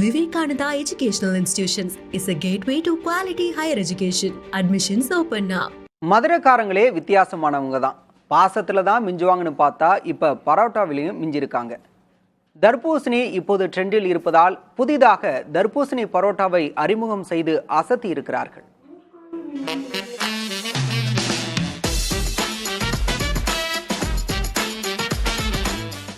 Vivekananda Educational Institutions is a gateway to quality higher education. Admissions open now. மதுரைக்காரங்களே வித்தியாசமானவங்க தான். பாசத்துல தான் மிஞ்சுவாங்கன்னு பார்த்தா இப்போ பரோட்டாவிலையும் மிஞ்சிருக்காங்க. தர்பூசணி இப்போது ட்ரெண்டில் இருப்பதால் புதிதாக தர்பூசணி பரோட்டாவை அறிமுகம் செய்து அசத்தி இருக்கிறார்கள்.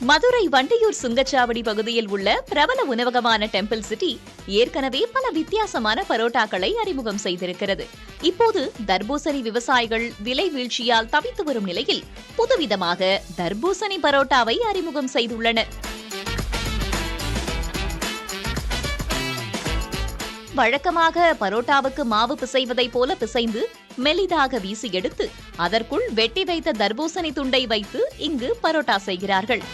மதுரை வண்டியூர் சுங்கச்சாவடி பகுதியில் உள்ள பிரபல உணவகமான டெம்பிள் சிட்டி ஏற்கனவே பல வித்தியாசமான பரோட்டாக்களை அறிமுகம் செய்திருக்கிறது. இப்போது தர்பூசணி விவசாயிகள் விலை வீழ்ச்சியால் தவித்து வரும் நிலையில் புதுவிதமாக தர்பூசணி பரோட்டாவை அறிமுகம் செய்துள்ளனர். வழக்கமாக பரோட்டாவுக்கு மாவு பிசைவதை போல பிசைந்து மெலிதாக வீசி எடுத்து அதற்குள் வெட்டி வைத்த தர்பூசணி துண்டை வைத்து இங்கு பரோட்டா செய்கிறார்கள்.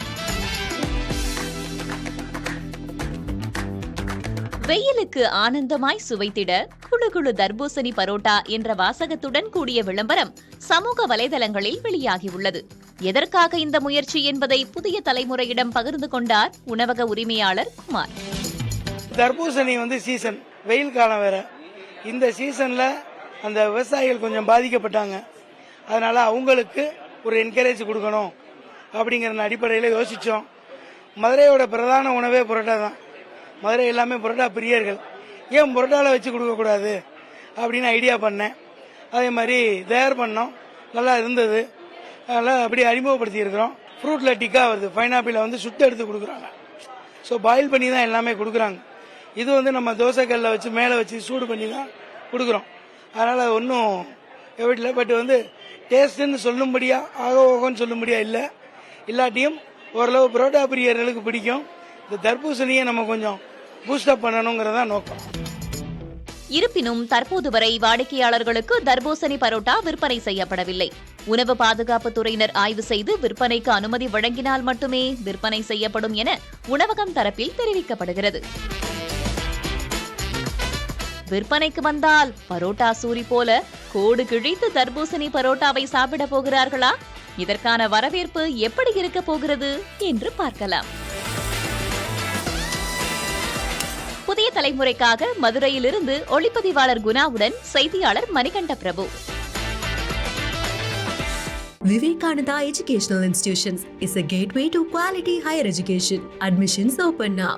வெயிலுக்கு ஆனந்தமாய் சுவைத்திட குழு குழு தர்பூசணி பரோட்டா என்ற வாசகத்துடன் கூடிய விளம்பரம் சமூக வலைதளங்களில் வெளியாகியுள்ளது. எதற்காக இந்த முயற்சி என்பதை புதிய தலைமுறையிடம் பகிர்ந்து கொண்டார் உணவக உரிமையாளர் குமார். தர்பூசணி சீசன், வெயில் காலம் வேற. இந்த சீசன்ல அந்த விவசாயிகள் கொஞ்சம் பாதிக்கப்பட்டாங்க. அதனால அவங்களுக்கு ஒரு என்கரேஜ் கொடுக்கணும் அப்படிங்கிற அடிப்படையில் யோசிச்சோம். மதுரையோட பிரதான உணவே புரோட்டா தான். மதுரை எல்லாமே புரோட்டா பிரியர்கள். ஏன் புரோட்டாவில் வச்சு கொடுக்கக்கூடாது அப்படின்னு ஐடியா பண்ணேன். அதே மாதிரி தயார் பண்ணோம், நல்லா இருந்தது. அதனால் அப்படி அறிமுகப்படுத்தி இருக்கிறோம். ஃப்ரூட்டில் டிக்கா வருது, பைனாப்பிளை சுட்டு எடுத்து கொடுக்குறாங்க. ஸோ பாயில் பண்ணி தான் எல்லாமே கொடுக்குறாங்க. இது நம்ம தோசைக்கல்ல வச்சு மேலே வச்சு சூடு பண்ணி தான் கொடுக்குறோம். அதனால் அது ஒன்றும் எவ்வளோ பட் டேஸ்ட்டுன்னு சொல்லும்படியா ஓகோன்னு சொல்லும்படியா இல்லை. இல்லாட்டியும் ஓரளவு புரோட்டா பிரியர்களுக்கு பிடிக்கும். இந்த தர்பூசணியை நம்ம கொஞ்சம் பூஸ்டப் பண்ணணுங்கிறதா நோக்கம். இருப்பினும் தற்போது வரை வாடிக்கையாளர்களுக்கு தர்பூசணி பரோட்டா விற்பனை செய்யப்படவில்லை. உணவு பாதுகாப்பு துறையினர் ஆய்வு செய்து விற்பனைக்கு அனுமதி வழங்கினால் மட்டுமே விற்பனை செய்யப்படும் என உணவகம் தரப்பில் தெரிவிக்கப்படுகிறது. விற்பனைக்கு வந்தால் பரோட்டா சூரி போல கோடு கிழித்து தர்பூசணி பரோட்டாவை சாப்பிட போகிறார்களா? இதற்கான வரவேற்பு எப்படி இருக்க போகிறது என்று பார்க்கலாம். புதிய தலைமுறைக்காக மதுரையிலிருந்து ஒளிப்பதிவாளர் குணாவுடன் செய்தியாளர் மணிகண்ட பிரபு. Vivekananda Educational Institutions is a gateway to quality higher education. Admissions open now.